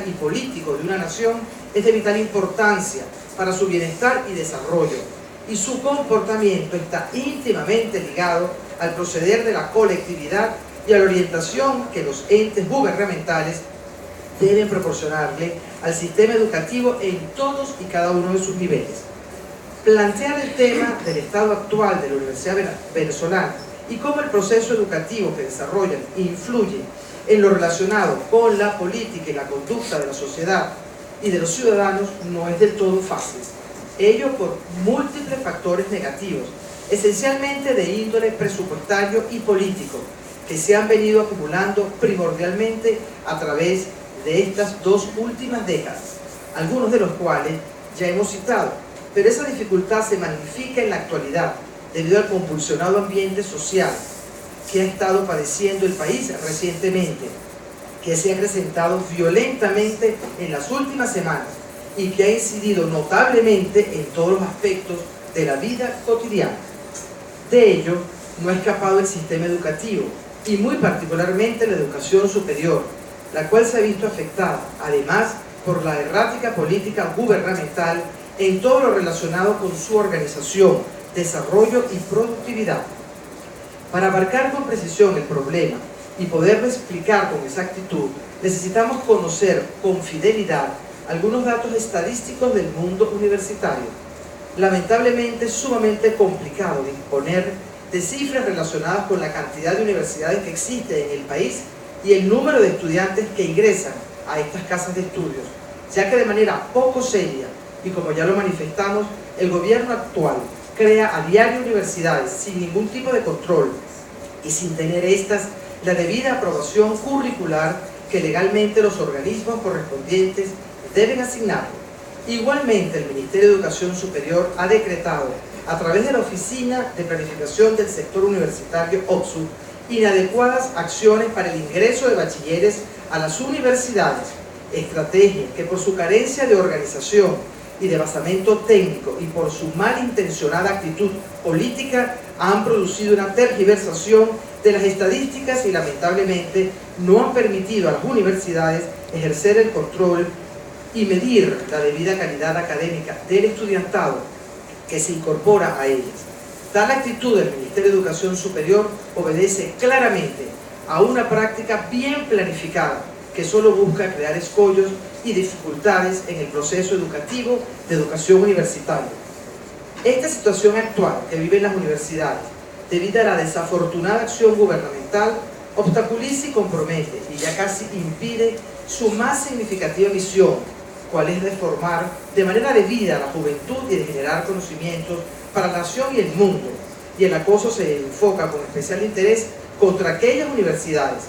y político de una nación es de vital importancia para su bienestar y desarrollo, y su comportamiento está íntimamente ligado al proceder de la colectividad y a la orientación que los entes gubernamentales deben proporcionarle al sistema educativo en todos y cada uno de sus niveles. Plantear el tema del estado actual de la Universidad Venezolana y cómo el proceso educativo que desarrollan influye en lo relacionado con la política y la conducta de la sociedad y de los ciudadanos no es del todo fácil. Ello por múltiples factores negativos, esencialmente de índole presupuestario y político, que se han venido acumulando primordialmente a través de estas dos últimas décadas, algunos de los cuales ya hemos citado, pero esa dificultad se magnifica en la actualidad debido al convulsionado ambiente social que ha estado padeciendo el país recientemente, que se ha acrecentado violentamente en las últimas semanas y que ha incidido notablemente en todos los aspectos de la vida cotidiana. De ello no ha escapado el sistema educativo y muy particularmente la educación superior, la cual se ha visto afectada, además, por la errática política gubernamental en todo lo relacionado con su organización, desarrollo y productividad. Para abarcar con precisión el problema y poderlo explicar con exactitud, necesitamos conocer con fidelidad algunos datos estadísticos del mundo universitario. Lamentablemente es sumamente complicado disponer de cifras relacionadas con la cantidad de universidades que existen en el país y el número de estudiantes que ingresan a estas casas de estudios, ya que de manera poco seria, y como ya lo manifestamos, el gobierno actual crea a diario universidades sin ningún tipo de control y sin tener estas la debida aprobación curricular que legalmente los organismos correspondientes deben asignarle. Igualmente, el Ministerio de Educación Superior ha decretado, a través de la Oficina de Planificación del Sector Universitario OPSU, inadecuadas acciones para el ingreso de bachilleres a las universidades, estrategias que por su carencia de organización y de basamento técnico y por su malintencionada actitud política han producido una tergiversación de las estadísticas y lamentablemente no han permitido a las universidades ejercer el control y medir la debida calidad académica del estudiantado que se incorpora a ellas. Tal actitud del Ministerio de Educación Superior obedece claramente a una práctica bien planificada que solo busca crear escollos y dificultades en el proceso educativo de educación universitaria. Esta situación actual que viven las universidades, debido a la desafortunada acción gubernamental, obstaculiza y compromete y ya casi impide su más significativa misión, cual es de formar de manera debida a la juventud y de generar conocimientos para la nación y el mundo. Y el acoso se enfoca con especial interés contra aquellas universidades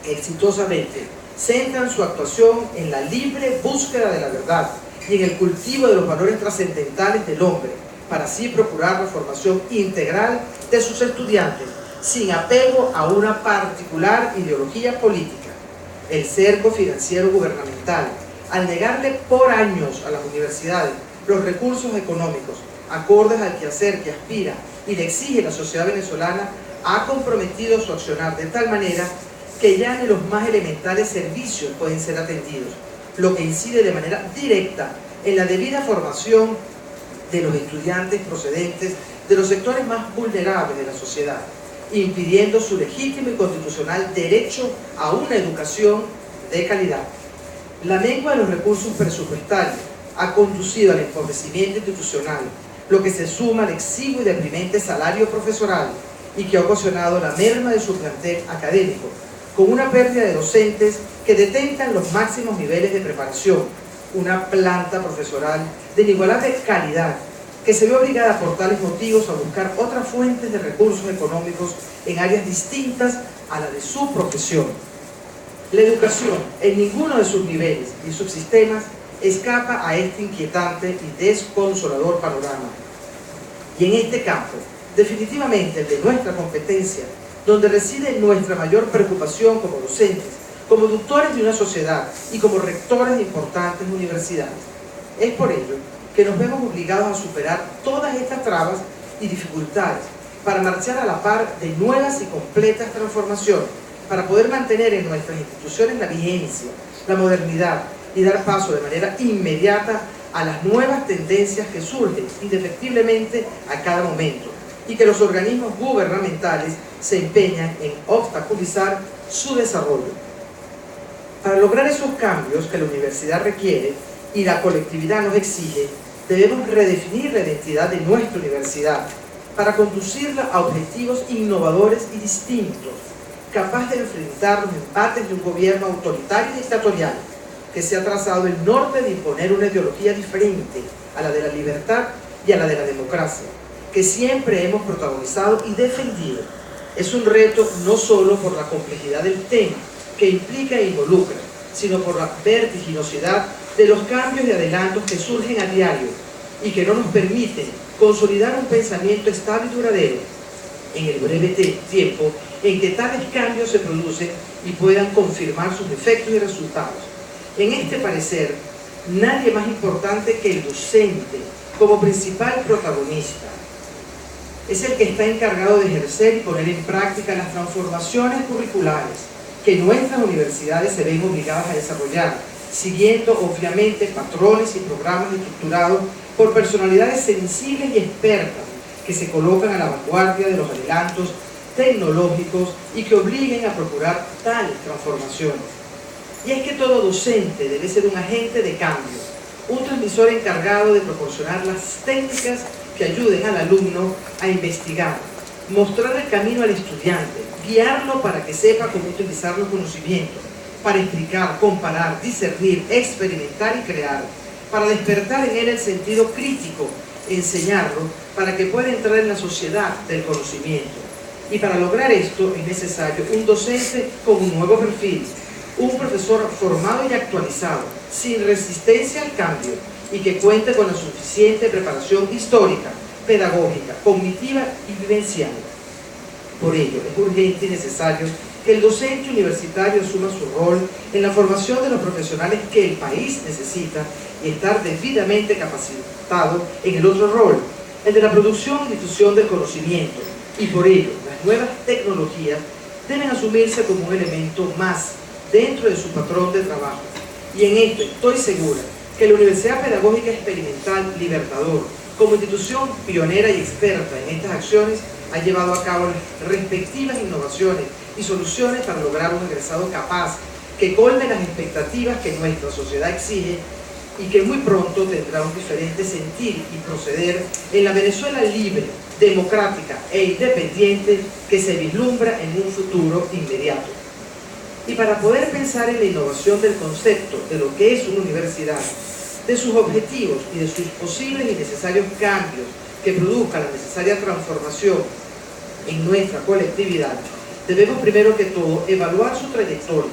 que exitosamente centran su actuación en la libre búsqueda de la verdad y en el cultivo de los valores trascendentales del hombre, para así procurar la formación integral de sus estudiantes, sin apego a una particular ideología política. El cerco financiero gubernamental, al negarle por años a las universidades los recursos económicos acordes al quehacer que aspira y le exige la sociedad venezolana, ha comprometido su accionar de tal manera que ya ni los más elementales servicios pueden ser atendidos, lo que incide de manera directa en la debida formación de los estudiantes procedentes de los sectores más vulnerables de la sociedad, impidiendo su legítimo y constitucional derecho a una educación de calidad. La mengua de los recursos presupuestarios ha conducido al empobrecimiento institucional, lo que se suma al exiguo y deprimente salario profesoral y que ha ocasionado la merma de su plantel académico, con una pérdida de docentes que detentan los máximos niveles de preparación, una planta profesoral de inigualable calidad que se ve obligada por tales motivos a buscar otras fuentes de recursos económicos en áreas distintas a la de su profesión. La educación en ninguno de sus niveles y subsistemas escapa a este inquietante y desconsolador panorama. Y en este campo, definitivamente el de nuestra competencia, donde reside nuestra mayor preocupación como docentes, como doctores de una sociedad y como rectores de importantes universidades. Es por ello que nos vemos obligados a superar todas estas trabas y dificultades para marchar a la par de nuevas y completas transformaciones, para poder mantener en nuestras instituciones la vigencia, la modernidad y dar paso de manera inmediata a las nuevas tendencias que surgen indefectiblemente a cada momento y que los organismos gubernamentales se empeñan en obstaculizar su desarrollo. Para lograr esos cambios que la universidad requiere y la colectividad nos exige, debemos redefinir la identidad de nuestra universidad para conducirla a objetivos innovadores y distintos, capaz de enfrentar los embates de un gobierno autoritario y dictatorial que se ha trazado el norte de imponer una ideología diferente a la de la libertad y a la de la democracia, que siempre hemos protagonizado y defendido. Es un reto no solo por la complejidad del tema que implica e involucra, sino por la vertiginosidad de los cambios y adelantos que surgen a diario y que no nos permiten consolidar un pensamiento estable y duradero en el breve tiempo en que tales cambios se producen y puedan confirmar sus efectos y resultados. En este parecer, nadie más importante que el docente como principal protagonista. Es el que está encargado de ejercer y poner en práctica las transformaciones curriculares que nuestras universidades se ven obligadas a desarrollar, siguiendo obviamente patrones y programas estructurados por personalidades sensibles y expertas que se colocan a la vanguardia de los adelantos tecnológicos y que obliguen a procurar tales transformaciones. Y es que todo docente debe ser un agente de cambio, un transmisor encargado de proporcionar las técnicas que ayuden al alumno a investigar, mostrar el camino al estudiante, guiarlo para que sepa cómo utilizar los conocimientos, para explicar, comparar, discernir, experimentar y crear, para despertar en él el sentido crítico, enseñarlo para que pueda entrar en la sociedad del conocimiento. Y para lograr esto es necesario un docente con un nuevo perfil, un profesor formado y actualizado, sin resistencia al cambio y que cuente con la suficiente preparación histórica, pedagógica, cognitiva y vivencial. Por ello, es urgente y necesario que el docente universitario asuma su rol en la formación de los profesionales que el país necesita y estar debidamente capacitado en el otro rol, el de la producción y difusión del conocimiento. Y por ello, las nuevas tecnologías deben asumirse como un elemento más dentro de su patrón de trabajo. Y en esto estoy segura que la Universidad Pedagógica Experimental Libertador, como institución pionera y experta en estas acciones, ha llevado a cabo las respectivas innovaciones y soluciones para lograr un egresado capaz que colme las expectativas que nuestra sociedad exige y que muy pronto tendrá un diferente sentir y proceder en la Venezuela libre, democrática e independiente que se vislumbra en un futuro inmediato. Y para poder pensar en la innovación del concepto de lo que es una universidad, de sus objetivos y de sus posibles y necesarios cambios que produzcan la necesaria transformación en nuestra colectividad, debemos primero que todo evaluar su trayectoria,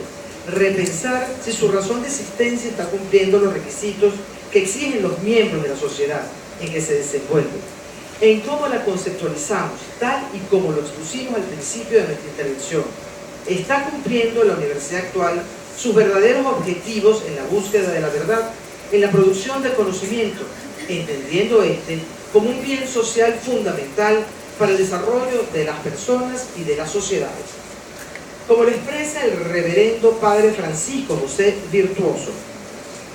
repensar si su razón de existencia está cumpliendo los requisitos que exigen los miembros de la sociedad en que se desenvuelve, en cómo la conceptualizamos, tal y como lo expusimos al principio de nuestra intervención. ¿Está cumpliendo la universidad actual sus verdaderos objetivos en la búsqueda de la verdad, en la producción de conocimiento, entendiendo este como un bien social fundamental para el desarrollo de las personas y de las sociedades? Como lo expresa el reverendo padre Francisco José Virtuoso,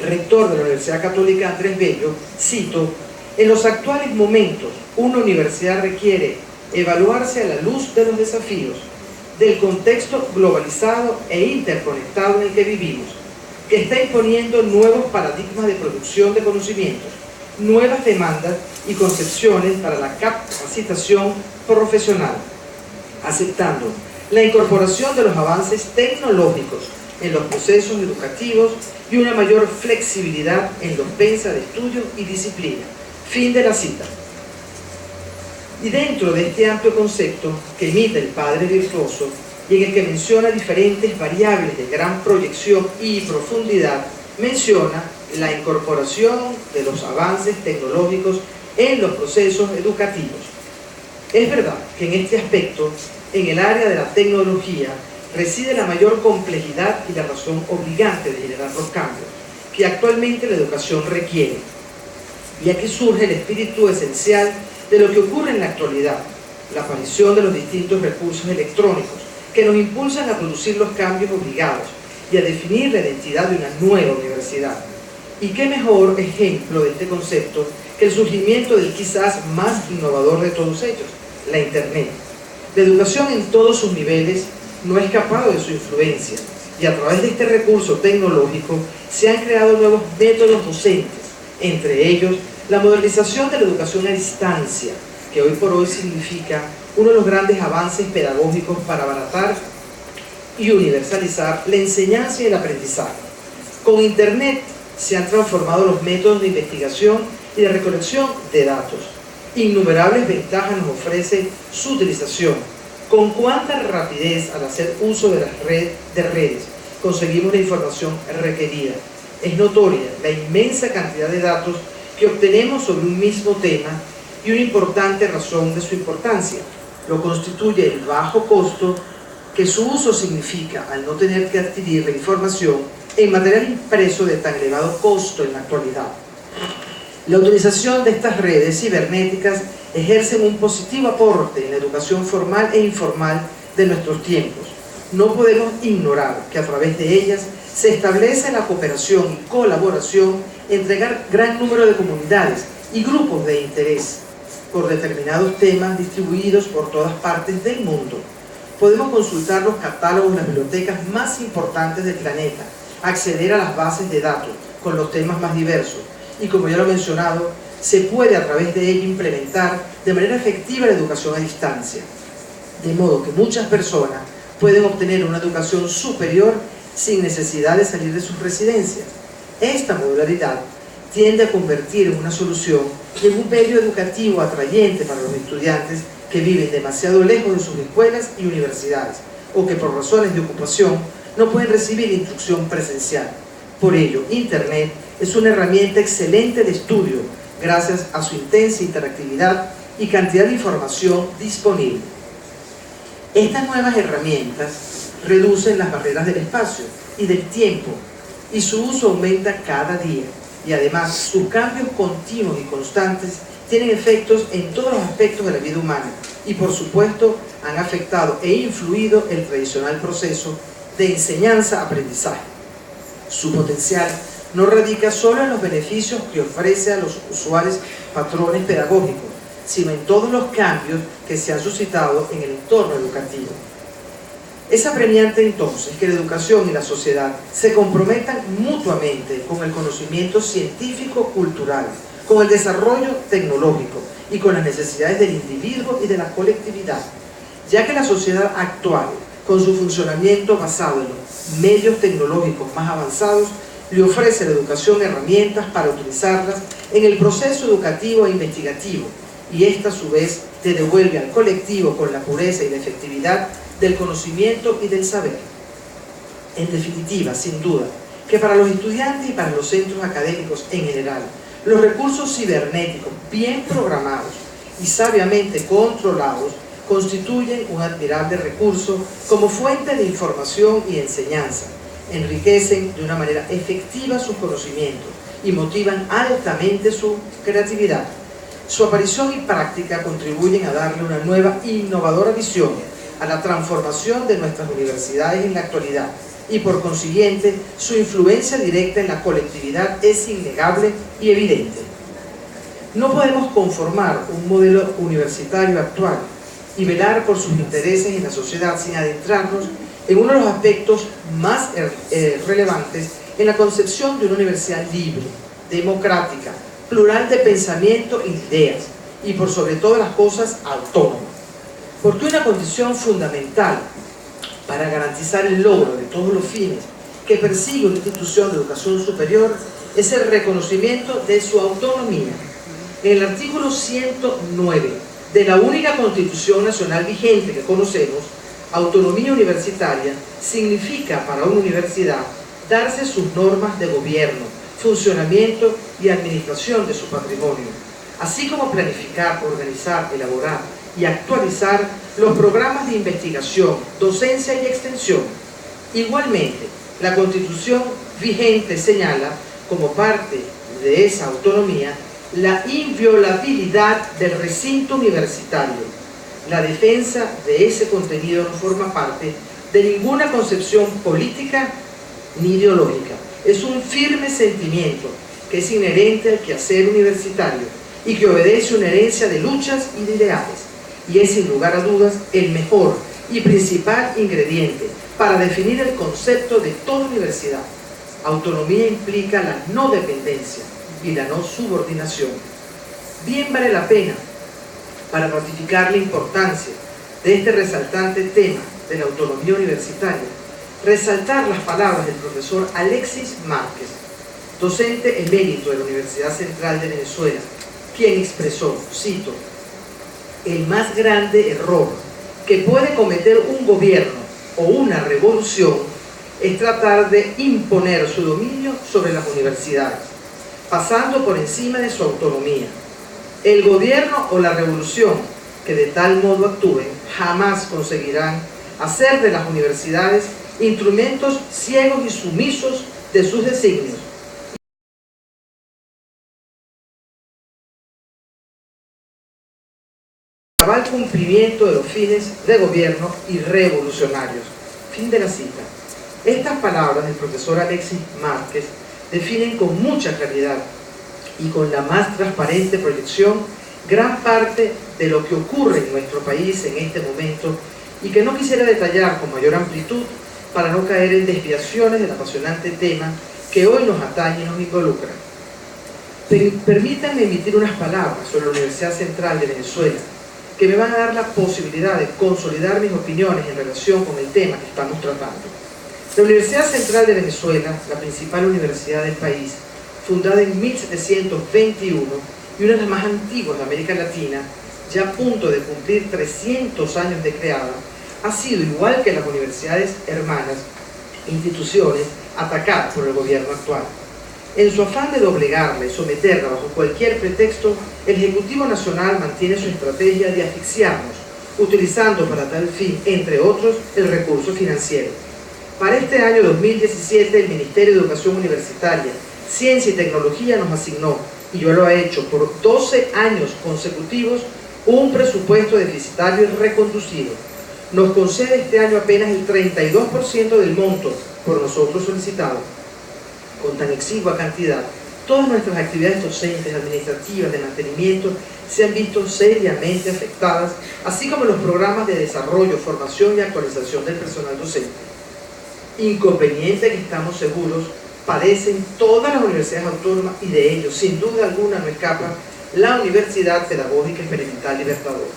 rector de la Universidad Católica Andrés Bello, cito: en los actuales momentos, una universidad requiere evaluarse a la luz de los desafíos del contexto globalizado e interconectado en el que vivimos, que está imponiendo nuevos paradigmas de producción de conocimientos, nuevas demandas y concepciones para la capacitación profesional, aceptando la incorporación de los avances tecnológicos en los procesos educativos y una mayor flexibilidad en los pensas de estudio y disciplina. Fin de la cita. Y dentro de este amplio concepto que emite el padre Virtuoso y en el que menciona diferentes variables de gran proyección y profundidad, menciona la incorporación de los avances tecnológicos en los procesos educativos. Es verdad que en este aspecto, en el área de la tecnología, reside la mayor complejidad y la razón obligante de generar los cambios que actualmente la educación requiere. Y aquí surge el espíritu esencial de lo que ocurre en la actualidad, la aparición de los distintos recursos electrónicos, que nos impulsan a producir los cambios obligados y a definir la identidad de una nueva universidad. Y qué mejor ejemplo de este concepto que el surgimiento del quizás más innovador de todos ellos, la Internet. La educación en todos sus niveles no ha escapado de su influencia, y a través de este recurso tecnológico se han creado nuevos métodos docentes, entre ellos la modernización de la educación a distancia, que hoy por hoy significa uno de los grandes avances pedagógicos para abaratar y universalizar la enseñanza y el aprendizaje. Con Internet se han transformado los métodos de investigación y de recolección de datos. Innumerables ventajas nos ofrece su utilización. Con cuánta rapidez al hacer uso de las redes conseguimos la información requerida. Es notoria la inmensa cantidad de datos que obtenemos sobre un mismo tema y una importante razón de su importancia. Lo constituye el bajo costo que su uso significa al no tener que adquirir la información en material impreso de tan elevado costo en la actualidad. La utilización de estas redes cibernéticas ejercen un positivo aporte en la educación formal e informal de nuestros tiempos. No podemos ignorar que a través de ellas se establece la cooperación y colaboración entre gran número de comunidades y grupos de interés por determinados temas distribuidos por todas partes del mundo. Podemos consultar los catálogos de las bibliotecas más importantes del planeta, acceder a las bases de datos con los temas más diversos y, como ya lo he mencionado, se puede a través de ello implementar de manera efectiva la educación a distancia, de modo que muchas personas pueden obtener una educación superior sin necesidad de salir de sus residencias. Esta modularidad tiende a convertir en una solución y en un medio educativo atrayente para los estudiantes que viven demasiado lejos de sus escuelas y universidades o que por razones de ocupación no pueden recibir instrucción presencial. Por ello, Internet es una herramienta excelente de estudio gracias a su intensa interactividad y cantidad de información disponible. Estas nuevas herramientas reducen las barreras del espacio y del tiempo y su uso aumenta cada día, y además sus cambios continuos y constantes tienen efectos en todos los aspectos de la vida humana y por supuesto han afectado e influido el tradicional proceso de enseñanza-aprendizaje. Su potencial no radica solo en los beneficios que ofrece a los usuarios patrones pedagógicos, sino en todos los cambios que se han suscitado en el entorno educativo. Es apremiante entonces que la educación y la sociedad se comprometan mutuamente con el conocimiento científico-cultural, con el desarrollo tecnológico y con las necesidades del individuo y de la colectividad, ya que la sociedad actual, con su funcionamiento basado en los medios tecnológicos más avanzados, le ofrece a la educación herramientas para utilizarlas en el proceso educativo e investigativo, y esta a su vez le devuelve al colectivo con la pureza y la efectividad del conocimiento y del saber. En definitiva, sin duda, que para los estudiantes y para los centros académicos en general, los recursos cibernéticos bien programados y sabiamente controlados constituyen un admirable recurso como fuente de información y enseñanza, enriquecen de una manera efectiva sus conocimientos y motivan altamente su creatividad. Su aparición y práctica contribuyen a darle una nueva e innovadora visión a la transformación de nuestras universidades en la actualidad y por consiguiente su influencia directa en la colectividad es innegable y evidente. No podemos conformar un modelo universitario actual y velar por sus intereses en la sociedad sin adentrarnos en uno de los aspectos más relevantes en la concepción de una universidad libre, democrática, plural de pensamiento y de ideas, y por sobre todas las cosas autónoma. Porque una condición fundamental para garantizar el logro de todos los fines que persigue una institución de educación superior es el reconocimiento de su autonomía. En el artículo 109 de la única Constitución Nacional vigente que conocemos, autonomía universitaria significa para una universidad darse sus normas de gobierno, funcionamiento y administración de su patrimonio, así como planificar, organizar, elaborar y actualizar los programas de investigación, docencia y extensión. Igualmente, la Constitución vigente señala como parte de esa autonomía la inviolabilidad del recinto universitario, La defensa de ese contenido no forma parte de ninguna concepción política ni ideológica. Es un firme sentimiento que es inherente al quehacer universitario y que obedece una herencia de luchas y de ideales, y es sin lugar a dudas el mejor y principal ingrediente para definir el concepto de toda universidad. Autonomía implica la no dependencia y la no subordinación. Bien vale la pena, para ratificar la importancia de este resaltante tema de la autonomía universitaria, resaltar las palabras del profesor Alexis Márquez, docente emérito de la Universidad Central de Venezuela, quien expresó, cito: "El más grande error que puede cometer un gobierno o una revolución es tratar de imponer su dominio sobre las universidades, pasando por encima de su autonomía. El gobierno o la revolución que de tal modo actúen jamás conseguirán hacer de las universidades instrumentos ciegos y sumisos de sus designios, cabal cumplimiento de los fines de gobierno y revolucionarios". Fin de la cita. Estas palabras del profesor Alexis Márquez definen con mucha claridad y con la más transparente proyección gran parte de lo que ocurre en nuestro país en este momento, y que no quisiera detallar con mayor amplitud para no caer en desviaciones del apasionante tema que hoy nos atañe y nos involucra. Permítanme emitir unas palabras sobre la Universidad Central de Venezuela que me van a dar la posibilidad de consolidar mis opiniones en relación con el tema que estamos tratando. La Universidad Central de Venezuela, la principal universidad del país, fundada en 1721 y una de las más antiguas de América Latina, ya a punto de cumplir 300 años de creada, ha sido, igual que las universidades hermanas, instituciones atacadas por el gobierno actual. En su afán de doblegarla y someterla bajo cualquier pretexto, el Ejecutivo Nacional mantiene su estrategia de asfixiarnos, utilizando para tal fin, entre otros, el recurso financiero. Para este año 2017, el Ministerio de Educación Universitaria, Ciencia y Tecnología nos asignó, y yo lo he hecho por 12 años consecutivos, un presupuesto deficitario y reconducido. Nos concede este año apenas el 32% del monto por nosotros solicitado. Con tan exigua cantidad, todas nuestras actividades docentes, administrativas, de mantenimiento, se han visto seriamente afectadas, así como los programas de desarrollo, formación y actualización del personal docente. Inconveniente que estamos seguros padecen todas las universidades autónomas, y de ellos, sin duda alguna, no escapa la Universidad Pedagógica Experimental Libertador.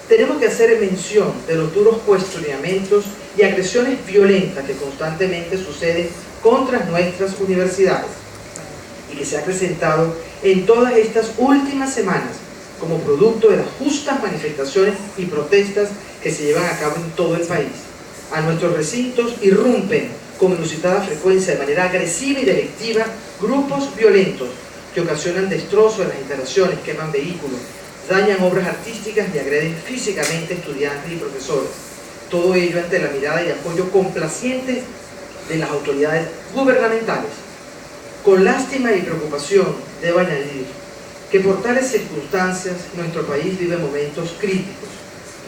Tenemos que hacer mención de los duros cuestionamientos y agresiones violentas que constantemente suceden contra nuestras universidades y que se ha presentado en todas estas últimas semanas como producto de las justas manifestaciones y protestas que se llevan a cabo en todo el país. A nuestros recintos irrumpen con inusitada frecuencia, de manera agresiva y delictiva, grupos violentos que ocasionan destrozos en las instalaciones, queman vehículos, dañan obras artísticas y agreden físicamente a estudiantes y profesores. Todo ello ante la mirada y apoyo complaciente de las autoridades gubernamentales. Con lástima y preocupación debo añadir que por tales circunstancias nuestro país vive momentos críticos.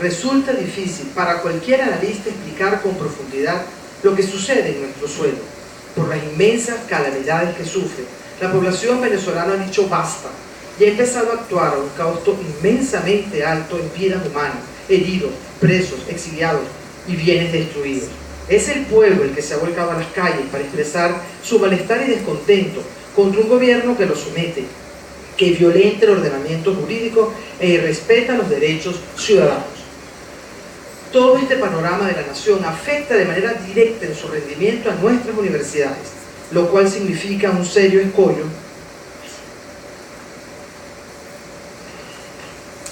Resulta difícil para cualquier analista explicar con profundidad lo que sucede en nuestro suelo. Por las inmensas calamidades que sufre, la población venezolana ha dicho basta y ha empezado a actuar a un costo inmensamente alto en vidas humanas, heridos, presos, exiliados y bienes destruidos. Es el pueblo el que se ha volcado a las calles para expresar su malestar y descontento contra un gobierno que lo somete, que violenta el ordenamiento jurídico e irrespeta los derechos ciudadanos. Todo este panorama de la nación afecta de manera directa en su rendimiento a nuestras universidades, lo cual significa un serio escollo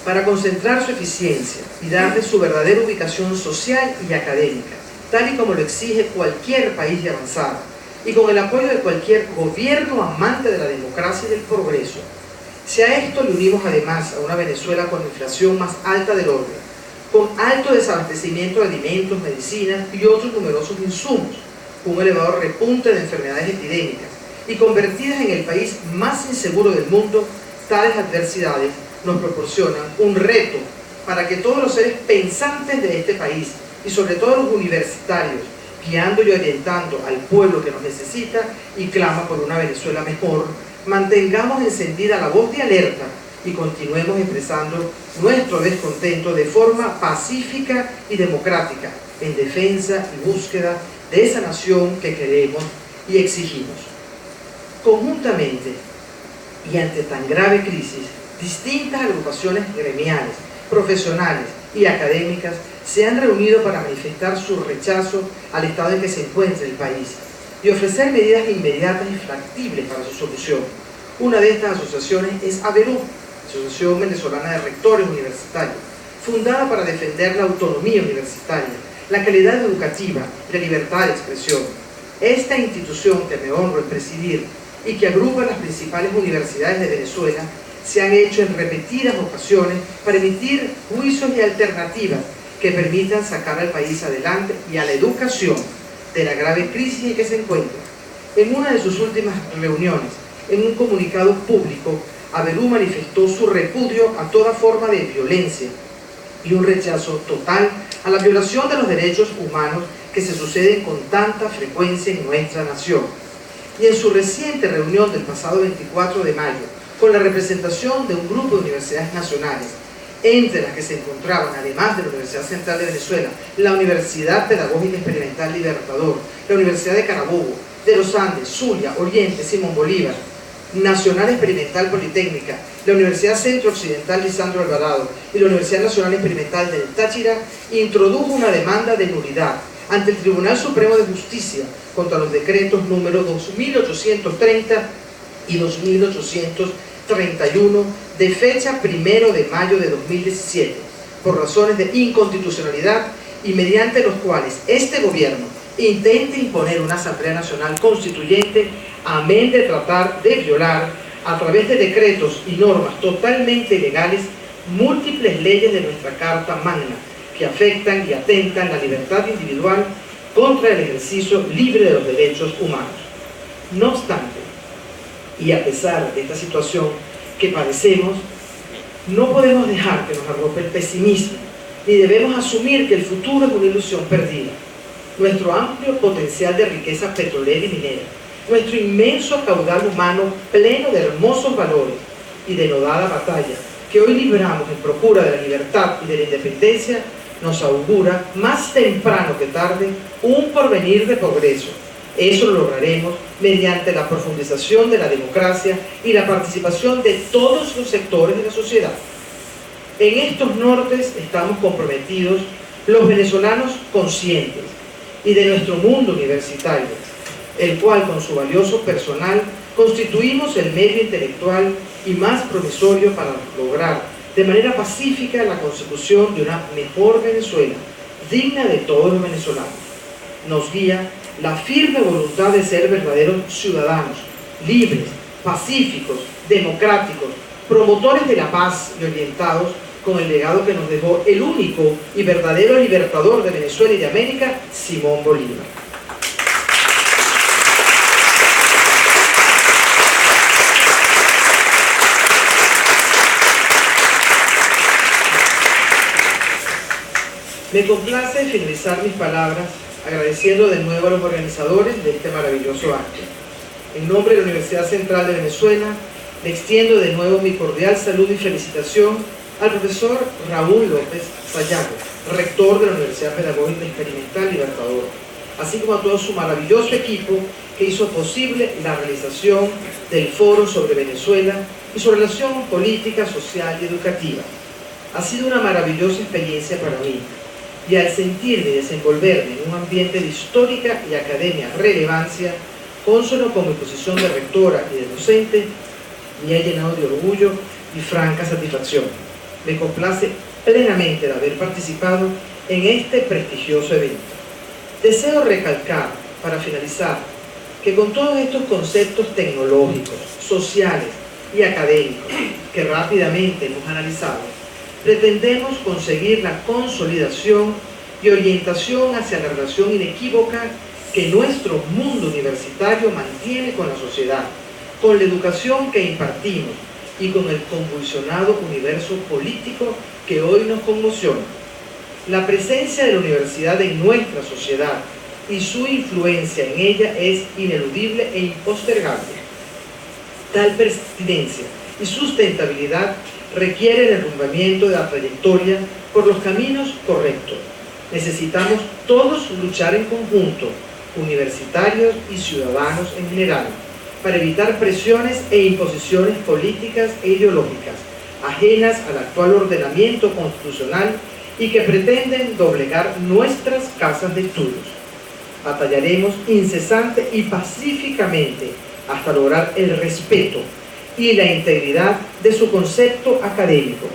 para concentrar su eficiencia y darle su verdadera ubicación social y académica, tal y como lo exige cualquier país de avanzada, y con el apoyo de cualquier gobierno amante de la democracia y del progreso. Si a esto le unimos además a una Venezuela con inflación más alta del orden, con alto desabastecimiento de alimentos, medicinas y otros numerosos insumos, un elevado repunte de enfermedades epidémicas y convertidas en el país más inseguro del mundo, tales adversidades nos proporcionan un reto para que todos los seres pensantes de este país, y sobre todo los universitarios, guiando y orientando al pueblo que nos necesita y clama por una Venezuela mejor, mantengamos encendida la voz de alerta y continuemos expresando nuestro descontento de forma pacífica y democrática, en defensa y búsqueda de esa nación que queremos y exigimos. Conjuntamente, y ante tan grave crisis, distintas agrupaciones gremiales, profesionales y académicas se han reunido para manifestar su rechazo al estado en que se encuentra el país y ofrecer medidas inmediatas y factibles para su solución. Una de estas asociaciones es AVERU, Asociación Venezolana de Rectores Universitarios, fundada para defender la autonomía universitaria, la calidad educativa y la libertad de expresión. Esta institución que me honro en presidir y que agrupa las principales universidades de Venezuela se han hecho en repetidas ocasiones para emitir juicios y alternativas que permitan sacar al país adelante y a la educación de la grave crisis en que se encuentra. En una de sus últimas reuniones, en un comunicado público, AVERU manifestó su repudio a toda forma de violencia y un rechazo total a la violación de los derechos humanos que se suceden con tanta frecuencia en nuestra nación. Y en su reciente reunión del pasado 24 de mayo, con la representación de un grupo de universidades nacionales, entre las que se encontraban, además de la Universidad Central de Venezuela, la Universidad Pedagógica Experimental Libertador, la Universidad de Carabobo, de los Andes, Zulia, Oriente, Simón Bolívar, Nacional Experimental Politécnica, la Universidad Centro Occidental Lisandro Alvarado y la Universidad Nacional Experimental del Táchira, introdujo una demanda de nulidad ante el Tribunal Supremo de Justicia contra los decretos número 2830 y 2831 de fecha 1 de mayo de 2017, por razones de inconstitucionalidad y mediante los cuales este gobierno intenta imponer una Asamblea Nacional Constituyente, amén de tratar de violar, a través de decretos y normas totalmente ilegales, múltiples leyes de nuestra Carta Magna, que afectan y atentan la libertad individual contra el ejercicio libre de los derechos humanos. No obstante, y a pesar de esta situación que padecemos, no podemos dejar que nos arrope el pesimismo, ni debemos asumir que el futuro es una ilusión perdida. Nuestro amplio potencial de riqueza petrolera y minera, nuestro inmenso caudal humano pleno de hermosos valores y denodada batalla que hoy libramos en procura de la libertad y de la independencia, nos augura, más temprano que tarde, un porvenir de progreso. Eso lo lograremos mediante la profundización de la democracia y la participación de todos los sectores de la sociedad. En estos nortes estamos comprometidos los venezolanos conscientes y de nuestro mundo universitario, el cual con su valioso personal constituimos el medio intelectual y más promisorio para lograr de manera pacífica la consecución de una mejor Venezuela, digna de todos los venezolanos. Nos guía la firme voluntad de ser verdaderos ciudadanos, libres, pacíficos, democráticos, promotores de la paz y orientados con el legado que nos dejó el único y verdadero libertador de Venezuela y de América, Simón Bolívar. Me complace finalizar mis palabras agradeciendo de nuevo a los organizadores de este maravilloso acto. En nombre de la Universidad Central de Venezuela, le extiendo de nuevo mi cordial saludo y felicitación al profesor Raúl López Sayago, rector de la Universidad Pedagógica Experimental Libertador, así como a todo su maravilloso equipo que hizo posible la realización del Foro sobre Venezuela y su relación política, social y educativa. Ha sido una maravillosa experiencia para mí, y al sentirme y desenvolverme en un ambiente de histórica y academia relevancia, cónsono con mi posición de rectora y de docente, me ha llenado de orgullo y franca satisfacción. Me complace plenamente de haber participado en este prestigioso evento. Deseo recalcar, para finalizar, que con todos estos conceptos tecnológicos, sociales y académicos que rápidamente hemos analizado, pretendemos conseguir la consolidación y orientación hacia la relación inequívoca que nuestro mundo universitario mantiene con la sociedad, con la educación que impartimos y con el convulsionado universo político que hoy nos conmociona. La presencia de la universidad en nuestra sociedad y su influencia en ella es ineludible e impostergable. Tal pertinencia y sustentabilidad requiere el derrumbamiento de la trayectoria por los caminos correctos. Necesitamos todos luchar en conjunto, universitarios y ciudadanos en general, para evitar presiones e imposiciones políticas e ideológicas ajenas al actual ordenamiento constitucional y que pretenden doblegar nuestras casas de estudios. Batallaremos incesante y pacíficamente hasta lograr el respeto y la integridad de su concepto académico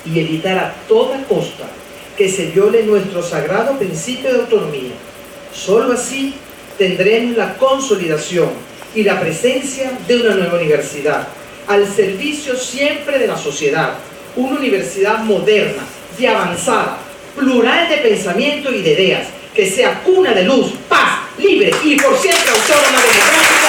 y evitar a toda costa que se viole nuestro sagrado principio de autonomía. Solo así tendremos la consolidación y la presencia de una nueva universidad, al servicio siempre de la sociedad, una universidad moderna y avanzada, plural de pensamiento y de ideas, que sea cuna de luz, paz, libre y por siempre autónoma, democrática